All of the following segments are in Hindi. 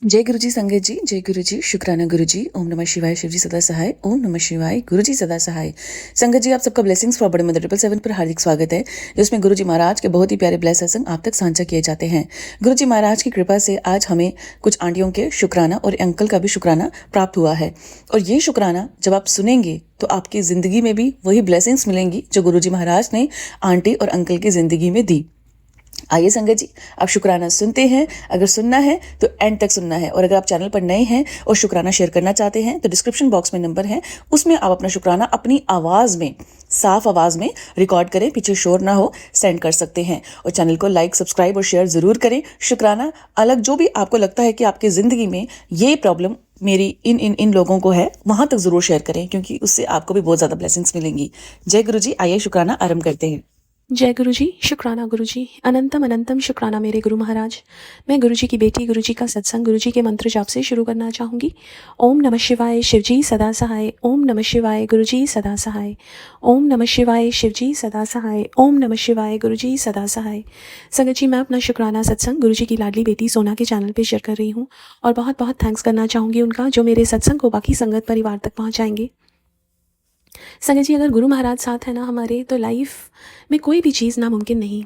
जय गुरु जी, संगत जी, जय गुरु जी, शुक्राना गुरु जी, ओम नमः शिवाय, शिव जी सदा सहाय, ओम नमः शिवाय, गुरु जी सदा सहाय। संगत जी, आप सबका ब्लेसिंग्स फॉर बड़े मदर 777 पर हार्दिक स्वागत है, जिसमें गुरु जी महाराज के बहुत ही प्यारे ब्लेस सत्संग आप तक साझा किए जाते हैं। गुरु जी महाराज की कृपा से आज हमें कुछ आंटियों के शुक्राना और अंकल का भी शुक्राना प्राप्त हुआ है, और ये शुक्राना जब आप सुनेंगे तो आपकी जिंदगी में भी वही ब्लेसिंग्स मिलेंगी जो गुरु जी महाराज ने आंटी और अंकल की जिंदगी में दी। आइए संगत जी, आप शुक्राना सुनते हैं। अगर सुनना है तो एंड तक सुनना है, और अगर आप चैनल पर नए हैं और शुक्राना शेयर करना चाहते हैं तो डिस्क्रिप्शन बॉक्स में नंबर है, उसमें आप अपना शुक्राना अपनी आवाज़ में, साफ आवाज़ में रिकॉर्ड करें, पीछे शोर ना हो, सेंड कर सकते हैं। और चैनल को लाइक, सब्सक्राइब और शेयर ज़रूर करें। शुक्राना अलग जो भी आपको लगता है कि आपकी ज़िंदगी में ये प्रॉब्लम मेरी इन लोगों को है, वहाँ तक ज़रूर शेयर करें, क्योंकि उससे आपको भी बहुत ज़्यादा ब्लेसिंग्स मिलेंगी। जय गुरु जी। आइए शुक्राना आरंभ करते हैं। जय गुरु जी, शुक्राना गुरु जी, अनंतम अनंतम शुक्राना मेरे गुरु महाराज। मैं गुरु जी की बेटी, गुरु जी का सत्संग, गुरु जी के मंत्र जाप से शुरू करना चाहूँगी। ओम नमः शिवाय, शिव जी सदा सहाय, ओम नमः शिवाय, गुरु जी सदा सहाय, ओम नमः शिवाय, शिव जी सदा सहाय, ओम नमः शिवाय, गुरु जी सदा सहाय। संगत जी, मैं अपना शुक्राना सत्संग गुरु जी की लाडली बेटी सोना के चैनल पर शेयर कर रही हूँ, और बहुत बहुत थैंक्स करना चाहूँगी उनका, जो मेरे सत्संग को बाकी संगत परिवार तक पहुँचाएंगे। संगत जी, अगर गुरु महाराज साथ है ना हमारे, तो लाइफ में कोई भी चीज़ नामुमकिन नहीं।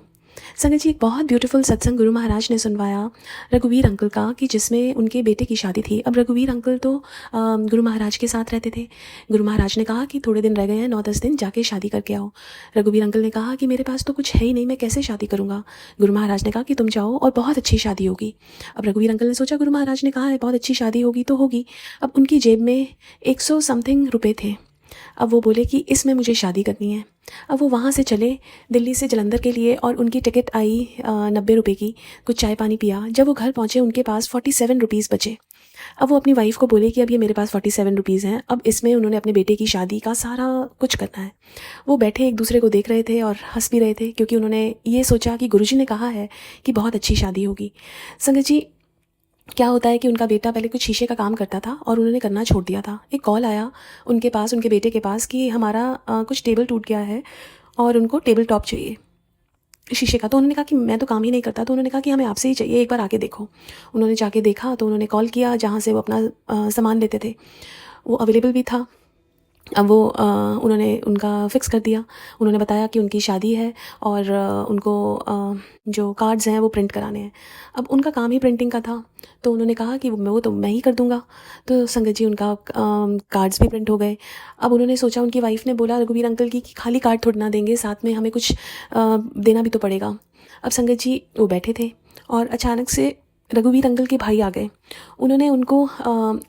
संगत जी, एक बहुत ब्यूटीफुल सत्संग गुरु महाराज ने सुनवाया रघुवीर अंकल का, कि जिसमें उनके बेटे की शादी थी। अब रघुवीर अंकल तो गुरु महाराज के साथ रहते थे। गुरु महाराज ने कहा कि थोड़े दिन रह गए हैं, 9-10 दिन, जाके शादी करके आओ। रघुवीर अंकल ने कहा कि मेरे पास तो कुछ है ही नहीं, मैं कैसे शादी करूँगा। गुरु महाराज ने कहा कि तुम जाओ और बहुत अच्छी शादी होगी। अब रघुवीर अंकल ने सोचा, गुरु महाराज ने कहा है बहुत अच्छी शादी होगी तो होगी। अब उनकी जेब में 100 समथिंग रुपये थे। अब वो बोले कि इसमें मुझे शादी करनी है। अब वो वहाँ से चले दिल्ली से जलंधर के लिए, और उनकी टिकट आई 90 रुपये की। कुछ चाय पानी पिया, जब वो घर पहुँचे उनके पास 47 रुपीज़ बचे। अब वो अपनी वाइफ को बोले कि अब ये मेरे पास 47 रुपीज़ हैं, अब इसमें उन्होंने अपने बेटे की शादी का सारा कुछ करना है। वो बैठे एक दूसरे को देख रहे थे और हंस भी रहे थे, क्योंकि उन्होंने ये सोचा कि गुरुजी ने कहा है कि बहुत अच्छी शादी होगी। संगत जी, क्या होता है कि उनका बेटा पहले कुछ शीशे का काम करता था और उन्होंने करना छोड़ दिया था। एक कॉल आया उनके पास, उनके बेटे के पास, कि हमारा कुछ टेबल टूट गया है और उनको टेबल टॉप चाहिए शीशे का। तो उन्होंने कहा कि मैं तो काम ही नहीं करता। तो उन्होंने कहा कि हमें आपसे ही चाहिए, एक बार आके देखो। उन्होंने जाके देखा तो उन्होंने कॉल किया जहाँ से वो अपना सामान लेते थे, वो अवेलेबल भी था। अब वो उन्होंने उनका फ़िक्स कर दिया। उन्होंने बताया कि उनकी शादी है और उनको जो कार्ड्स हैं वो प्रिंट कराने हैं। अब उनका काम ही प्रिंटिंग का था, तो उन्होंने कहा कि वो तो मैं ही कर दूंगा। तो संगत जी, उनका कार्ड्स भी प्रिंट हो गए। अब उन्होंने सोचा, उनकी वाइफ ने बोला रघुवीर अंकल की कि खाली कार्ड थोड़ा ना देंगे, साथ में हमें कुछ देना भी तो पड़ेगा। अब संगत जी, वो बैठे थे और अचानक से रघुवीर अंकल के भाई आ गए। उन्होंने उनको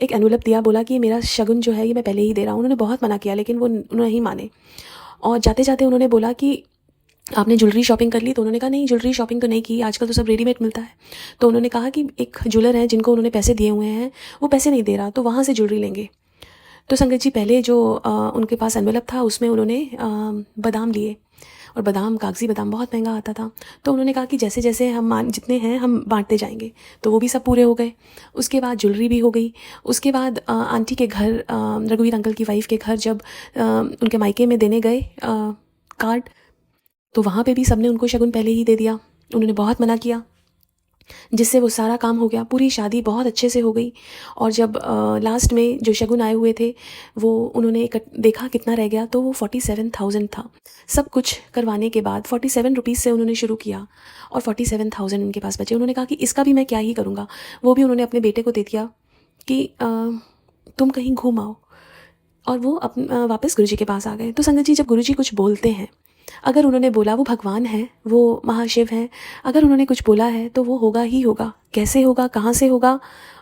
एक एनवलप दिया, बोला कि ये मेरा शगुन जो है ये मैं पहले ही दे रहा हूँ। उन्होंने बहुत मना किया, लेकिन वो नहीं माने। और जाते जाते उन्होंने बोला कि आपने ज्वेलरी शॉपिंग कर ली। तो उन्होंने कहा नहीं, ज्वेलरी शॉपिंग तो नहीं की, आजकल तो सब रेडीमेड मिलता है। तो उन्होंने कहा कि एक ज्वेलर है जिनको उन्होंने पैसे दिए हुए हैं, वो पैसे नहीं दे रहा, तो वहाँ से ज्वेलरी लेंगे। तो संगत जी, पहले जो उनके पास एनवलप था उसमें उन्होंने बादाम लिए, और बादाम, कागजी बादाम बहुत महंगा आता था। तो उन्होंने कहा कि जैसे जैसे हम जितने हैं हम बांटते जाएंगे। तो वो भी सब पूरे हो गए। उसके बाद ज्वेलरी भी हो गई। उसके बाद आंटी के घर, रघुवीर अंकल की वाइफ के घर, जब उनके मायके में देने गए कार्ड, तो वहाँ पे भी सबने उनको शगुन पहले ही दे दिया। उन्होंने बहुत मना किया, जिससे वो सारा काम हो गया। पूरी शादी बहुत अच्छे से हो गई। और जब लास्ट में जो शगुन आए हुए थे वो उन्होंने देखा कितना रह गया, तो वो 47,000 था। सब कुछ करवाने के बाद 47 रुपीज़ से उन्होंने शुरू किया और 47,000 उनके पास बचे। उन्होंने कहा कि इसका भी मैं क्या ही करूँगा। वो भी उन्होंने अपने बेटे को दे दिया कि तुम कहीं घूम आओ। और वो वापस गुरुजी के पास आ गए। तो संगत जी, जब गुरुजी कुछ बोलते हैं, अगर उन्होंने बोला, वो भगवान है, वो महाशिव हैं, अगर उन्होंने कुछ बोला है तो वो होगा ही होगा। कैसे होगा, कहाँ से होगा,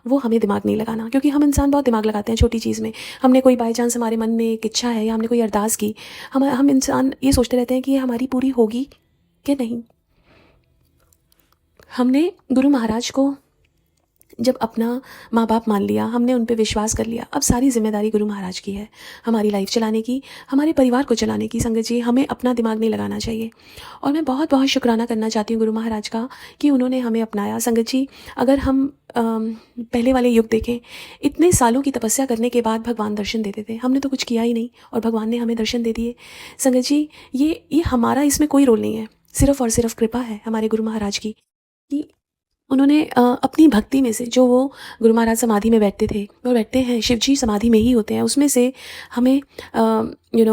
वो हमें दिमाग नहीं लगाना, क्योंकि हम इंसान बहुत दिमाग लगाते हैं छोटी चीज़ में। हमने कोई बाई चांस, हमारे मन में एक इच्छा है या हमने कोई अरदास की, हम इंसान ये सोचते रहते हैं कि ये हमारी पूरी होगी कि नहीं। हमने गुरु महाराज को जब अपना माँ बाप मान लिया, हमने उन पे विश्वास कर लिया, अब सारी जिम्मेदारी गुरु महाराज की है, हमारी लाइफ चलाने की, हमारे परिवार को चलाने की। संगत जी, हमें अपना दिमाग नहीं लगाना चाहिए। और मैं बहुत बहुत शुक्राना करना चाहती हूँ गुरु महाराज का कि उन्होंने हमें अपनाया। संगत जी, अगर हम पहले वाले युग देखें, इतने सालों की तपस्या करने के बाद भगवान दर्शन देते थे। हमने तो कुछ किया ही नहीं और भगवान ने हमें दर्शन दे दिए। संगत जी, ये हमारा इसमें कोई रोल नहीं है, सिर्फ और सिर्फ कृपा है हमारे गुरु महाराज की, कि उन्होंने अपनी भक्ति में से जो वो गुरु महाराज समाधि में बैठते थे, वो बैठते हैं शिव जी समाधि में ही होते हैं, उसमें से हमें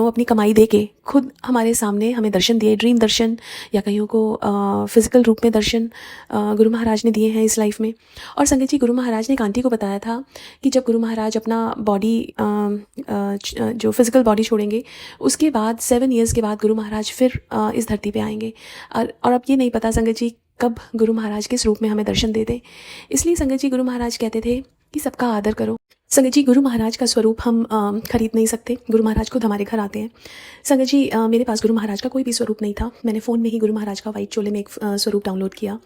अपनी कमाई दे के खुद हमारे सामने हमें दर्शन दिए, ड्रीम दर्शन या कईयों को फिजिकल रूप में दर्शन गुरु महाराज ने दिए हैं इस लाइफ में। और संगत जी, गुरु महाराज ने एक आंटी को बताया था कि जब गुरु महाराज अपना बॉडी जो फिजिकल बॉडी छोड़ेंगे, उसके बाद 7 ईयर्स के बाद गुरु महाराज फिर इस धरती पे आएंगे। और अब ये नहीं पता संगत जी कब गुरु महाराज किस रूप में हमें दर्शन दे दें। इसलिए संगत जी गुरु महाराज कहते थे कि सबका आदर करो। संगत जी, गुरु महाराज का स्वरूप हम खरीद नहीं सकते, गुरु महाराज खुद हमारे घर आते हैं। संगत जी, मेरे पास गुरु महाराज का कोई भी स्वरूप नहीं था, मैंने फ़ोन में ही गुरु महाराज का वाइट चोले में एक स्वरूप डाउनलोड किया।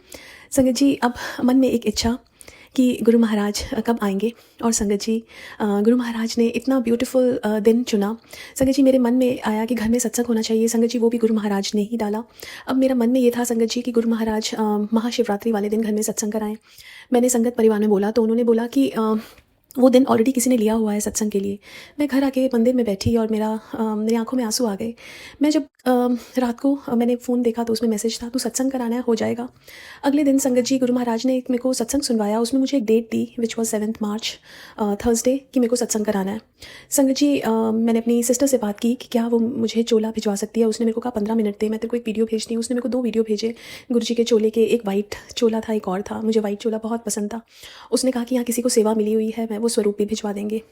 संगत जी, अब मन में एक इच्छा कि गुरु महाराज कब आएंगे। और संगत जी, गुरु महाराज ने इतना ब्यूटीफुल दिन चुना। संगत जी, मेरे मन में आया कि घर में सत्संग होना चाहिए। संगत जी, वो भी गुरु महाराज ने ही डाला। अब मेरा मन में ये था संगत जी कि गुरु महाराज महाशिवरात्रि वाले दिन घर में सत्संग कराएं। मैंने संगत परिवार में बोला तो उन्होंने बोला कि वो दिन ऑलरेडी किसी ने लिया हुआ है सत्संग के लिए। मैं घर आके मंदिर में बैठी और मेरी आंखों में आंसू आ गए। मैं जब रात को मैंने फ़ोन देखा तो उसमें मैसेज था, तू सत्संग कराना है, हो जाएगा। अगले दिन संगत जी गुरु महाराज ने एक मेरे को सत्संग सुनवाया। उसमें मुझे एक डेट दी विच वॉज 7 मार्च थर्सडे कि मेरे को सत्संग कराना है। संगत जी, मैंने अपनी सिस्टर से बात की कि क्या वो मुझे चोला भिजवा सकती है। उसने मेरे को कहा 15 मिनट दे, मैं तेरे को एक वीडियो भेजती हूँ। उसने मेरे को 2 वीडियो भेजे गुरु जी के चोले के। एक वाइट चोला था, एक और था। मुझे वाइट चोला बहुत पसंद था। उसने कहा कि यहाँ किसी को सेवा मिली हुई है, मैं वो स्वरूप भी भिजवा देंगे।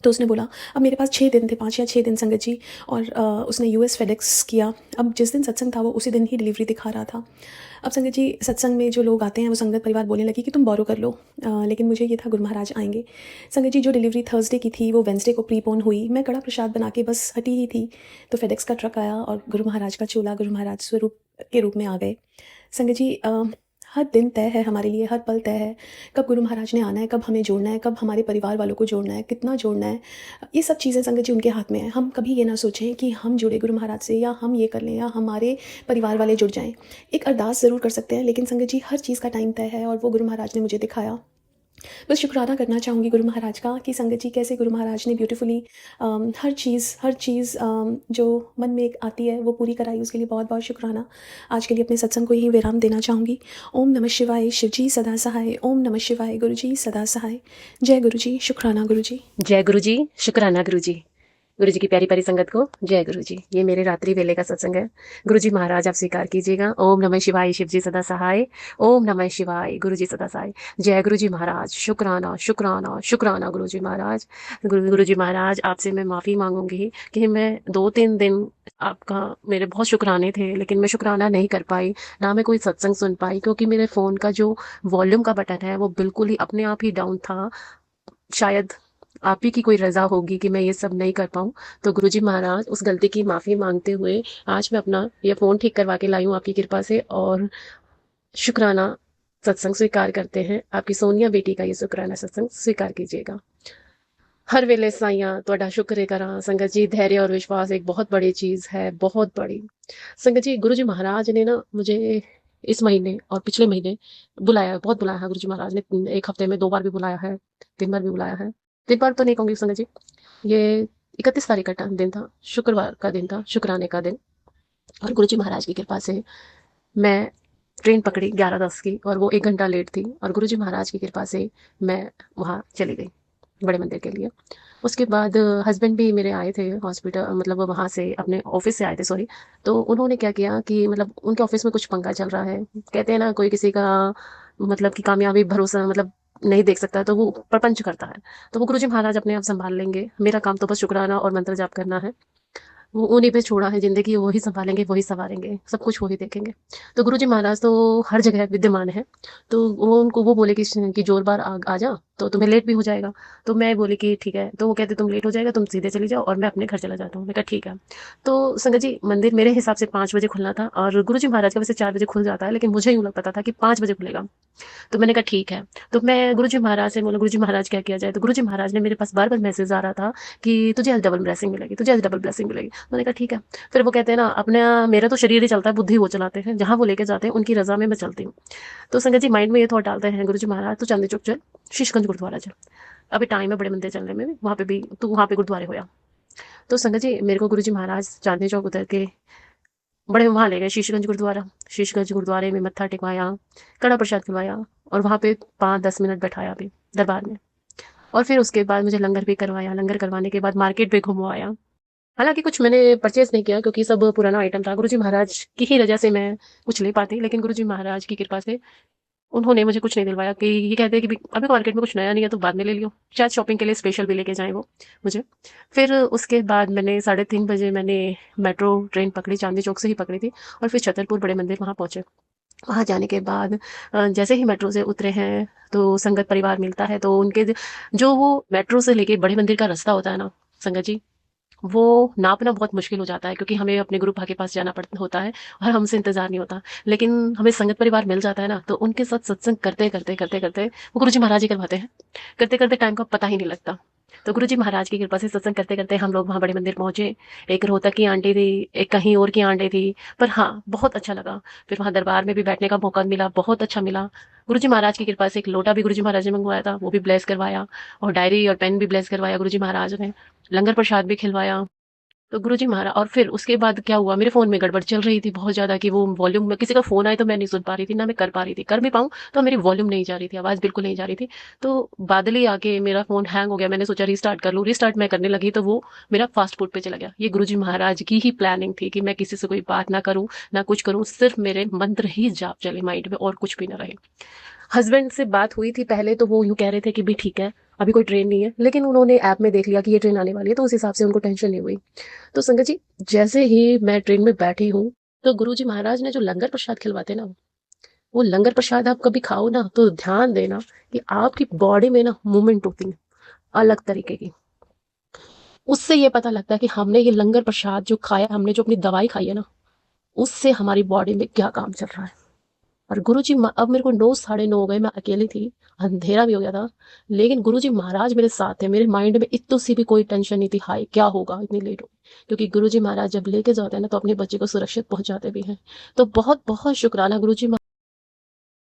तो उसने बोला, अब मेरे पास 6 दिन थे, 5 या 6 दिन संगत जी। और उसने US फेडेक्स किया। अब जिस दिन सत्संग था वो उसी दिन ही डिलीवरी दिखा रहा था। अब संगत जी, सत्संग में जो लोग आते हैं वो संगत परिवार बोलने लगी कि तुम बोरो कर लो, लेकिन मुझे ये था गुरु महाराज आएंगे। संगत जी, जो डिलीवरी थर्सडे की थी वो वेंसडे को प्रीपोन हुई। मैं कड़ा प्रसाद बना के बस हटी ही थी तो फेडेक्स का ट्रक आया और गुरु महाराज का चोला गुरु महाराज स्वरूप के रूप में आ गए। संगत जी, हर दिन तय है हमारे लिए, हर पल तय है कब गुरु महाराज ने आना है, कब हमें जोड़ना है, कब हमारे परिवार वालों को जोड़ना है, कितना जोड़ना है। ये सब चीज़ें संगत जी उनके हाथ में है। हम कभी ये ना सोचें कि हम जुड़े गुरु महाराज से या हम ये कर लें या हमारे परिवार वाले जुड़ जाएं। एक अरदास ज़रूर कर सकते हैं, लेकिन संगत जी हर चीज़ का टाइम तय है और वो गुरु महाराज ने मुझे दिखाया। बस शुक्राना करना चाहूँगी गुरु महाराज का कि संगत जी कैसे गुरु महाराज ने ब्यूटीफुली हर चीज़ जो मन में एक आती है वो पूरी कराई। उसके लिए बहुत बहुत शुक्राना। आज के लिए अपने सत्संग को ही विराम देना चाहूँगी। ओम नमः शिवाय, शिव जी सदा सहाय। ओम नमः शिवाय, गुरु जी सदा सहाय। जय गुरु जी, शुक्राना गुरु जी। जय गुरु जी, शुक्राना गुरु जी। गुरु जी की प्यारी प्यारी संगत को जय गुरु जी। ये मेरे रात्रि वेले का सत्संग है। गुरु जी महाराज आप स्वीकार कीजिएगा। ओम नमः शिवाय, शिव जी सदा सहाय। ओम नमः शिवाय, गुरु जी सदा सहाय। जय गुरु जी महाराज, शुक्राना शुक्राना शुक्राना गुरु जी महाराज। गुरु जी महाराज, आपसे मैं माफ़ी मांगूंगी कि मैं 2-3 दिन आपका मेरे बहुत शुक्राने थे, लेकिन मैं शुक्राना नहीं कर पाई, ना मैं कोई सत्संग सुन पाई, क्योंकि मेरे फ़ोन का जो वॉल्यूम का बटन है वो बिल्कुल ही अपने आप ही डाउन था। शायद आप ही की कोई रजा होगी कि मैं ये सब नहीं कर पाऊँ। तो गुरुजी महाराज, उस गलती की माफ़ी मांगते हुए आज मैं अपना ये फ़ोन ठीक करवा के लाई हूँ आपकी कृपा से, और शुक्राना सत्संग स्वीकार करते हैं। आपकी सोनिया बेटी का ये शुक्राना सत्संग स्वीकार कीजिएगा। हर वेले साइया ਤੁਹਾਡਾ शुक्र करा संगत जी। धैर्य और विश्वास एक बहुत बड़ी चीज़ है, बहुत बड़ी। संगत जी, गुरु जी महाराज ने ना मुझे इस महीने और पिछले महीने बुलाया, बहुत बुलाया है। गुरु जी महाराज ने 1 हफ्ते में 2 बार भी बुलाया है, 3 बार भी बुलाया है। 3 बार तो नहीं कहूँगी संगत जी, ये 31 तारीख का दिन था, शुक्रवार का दिन था, शुक्राने का दिन। और गुरु जी महाराज की कृपा से मैं ट्रेन पकड़ी 11:10 की, और वो 1 घंटा लेट थी, और गुरु जी महाराज की कृपा से मैं वहाँ चली गई बड़े मंदिर के लिए। उसके बाद हस्बैंड भी मेरे आए थे हॉस्पिटल, मतलब वो वहाँ से अपने ऑफिस से आए थे, सॉरी। तो उन्होंने क्या किया कि मतलब उनके ऑफिस में कुछ पंगा चल रहा है। कहते हैं ना, कोई किसी का मतलब कि कामयाबी भरोसा मतलब नहीं देख सकता, तो वो प्रपंच करता है। तो वो गुरुजी महाराज अपने आप संभाल लेंगे। मेरा काम तो बस शुक्राना और मंत्र जाप करना है। वो उन्हीं पे छोड़ा है जिंदगी, वही संभालेंगे, वही संवारेंगे, सब कुछ वही देखेंगे। तो गुरुजी महाराज तो हर जगह विद्यमान है। तो वो बोले कि जोर बार आ जा, तो तुम्हें लेट भी हो जाएगा। तो मैं बोली कि ठीक है। तो वो कहते तुम लेट हो जाएगा, तुम सीधे चली जाओ और मैं अपने घर चला जाता हूँ। मैं कहा ठीक है। तो संगत जी, मंदिर मेरे हिसाब से 5 बजे खुलना था, और गुरुजी महाराज का वैसे 4 बजे खुल जाता है, लेकिन मुझे यूँ लग पता था कि 5 बजे खुलेगा। तो मैंने कहा ठीक है। तो मैं गुरुजी महाराज से बोला, गुरुजी महाराज क्या किया जाए। तो गुरुजी महाराज ने मेरे पास बार बार मैसेज आ रहा था कि तुझे आज डबल ब्लेसिंग मिलेगी, तुझे आज डबल ब्लेसिंग मिलेगी। मैंने कहा ठीक है। फिर वो कहते हैं ना, अपना मेरा तो शरीर ही चलता है, बुद्धि वो चलाते हैं, जहाँ वो लेके जाते हैं उनकी रजा में मैं चलती हूँ। तो संगत जी, माइंड में ये थॉट डालते हैं गुरुजी महाराज तो चांदनी चौक चल, शीशगंज गुरुद्वारा चल, अभी टाइम है बड़े मंदिर चलने में भी, वहाँ पे भी तू वहाँ पे गुरुद्वारे होया। तो संगत जी, मेरे को गुरुजी महाराज चांदनी चौक उतर के बड़े वहाँ ले गए शीशगंज गुरुद्वारा। शीशगंज गुरुद्वारे में मत्था टेकवाया, कड़ा प्रसाद खिलवाया, और वहाँ पे 5-10 मिनट बैठाया भी दरबार में। और फिर उसके बाद मुझे लंगर भी करवाया। लंगर करवाने के बाद मार्केट भी घुमवाया। हालाँकि कुछ मैंने परचेज़ नहीं किया क्योंकि सब पुराना आइटम था। गुरुजी महाराज की ही रज़ा से मैं कुछ ले पाती, लेकिन गुरुजी महाराज की कृपा से उन्होंने मुझे कुछ नहीं दिलवाया कि ये कहते हैं कि अभी मार्केट में कुछ नया नहीं है तो बाद में ले लियो। शायद शॉपिंग के लिए स्पेशल भी लेके जाएँ वो मुझे। फिर उसके बाद मैंने 3:30 बजे मैंने मेट्रो ट्रेन पकड़ी, चांदनी चौक से ही पकड़ी थी और फिर छतरपुर बड़े मंदिर वहाँ पहुँचे। वहाँ जाने के बाद जैसे ही मेट्रो से उतरे हैं तो संगत परिवार मिलता है, तो उनके जो वो मेट्रो से लेके बड़े मंदिर का रास्ता होता है ना संगत जी, वो नापना बहुत मुश्किल हो जाता है क्योंकि हमें अपने गुरु के पास जाना होता है और हमसे इंतजार नहीं होता। लेकिन हमें संगत परिवार मिल जाता है ना, तो उनके साथ सत्संग करते करते करते करते वो गुरु जी महाराज ही करवाते हैं। करते करते टाइम का पता ही नहीं लगता। तो गुरु जी महाराज की कृपा से सत्संग करते करते हम लोग वहाँ बड़े मंदिर पहुंचे। एक रोहतक की आंटी थी, एक कहीं और की आंटी थी, पर हाँ बहुत अच्छा लगा। फिर वहाँ दरबार में भी बैठने का मौका मिला, बहुत अच्छा मिला। गुरु जी महाराज की कृपा से एक लोटा भी गुरु जी महाराज ने मंगवाया था, वो भी ब्लेस करवाया। और डायरी और पेन भी ब्लेस करवाया गुरु जी महाराज ने। लंगर प्रसाद भी खिलवाया। तो गुरुजी महाराज, और फिर उसके बाद क्या हुआ, मेरे फ़ोन में गड़बड़ चल रही थी बहुत ज़्यादा कि वो वॉल्यूम में किसी का फ़ोन आए तो मैं नहीं सुन पा रही थी, ना मैं कर पा रही थी। कर भी पाऊँ तो मेरी वॉल्यूम नहीं जा रही थी, आवाज़ बिल्कुल नहीं जा रही थी। तो बादल ही आके मेरा फ़ोन हैंग हो गया। मैंने सोचा रीस्टार्ट कर लूँ। रीस्टार्ट मैं करने लगी तो वो मेरा फ़ास्ट फूड पे चला गया। ये गुरुजी महाराज की ही प्लानिंग थी कि मैं किसी से कोई बात ना करूँ, ना कुछ करूँ, सिर्फ़ मेरे मंत्र ही जाप चले माइंड में और कुछ भी ना रहे। हस्बैंड से बात हुई थी पहले, तो वो यूँ कह रहे थे कि भी ठीक है, अभी कोई ट्रेन नहीं है। लेकिन उन्होंने ऐप में देख लिया कि ये ट्रेन आने वाली है, तो उस हिसाब से उनको टेंशन नहीं हुई। तो संगत जी, जैसे ही मैं ट्रेन में बैठी हूँ, तो गुरुजी महाराज ने जो लंगर प्रसाद खिलवाते ना, वो लंगर प्रसाद आप कभी खाओ ना तो ध्यान देना कि आपकी बॉडी में ना मूवमेंट होती है अलग तरीके की। उससे ये पता लगता है कि हमने ये लंगर प्रसाद जो खाया, हमने जो अपनी दवाई खाई है ना, उससे हमारी बॉडी में क्या काम चल रहा है। और गुरुजी अब मेरे को 9 साढ़े 9 हो गए, मैं अकेली थी, अंधेरा भी हो गया था, लेकिन गुरुजी महाराज मेरे साथ थे। मेरे माइंड में इतनी सी भी कोई टेंशन नहीं थी, हाय क्या होगा, इतनी लेट हो गई। क्योंकि गुरुजी महाराज जब लेके जाते हैं ना तो अपने बच्चे को सुरक्षित पहुंचाते भी हैं। तो बहुत बहुत शुक्राना गुरुजी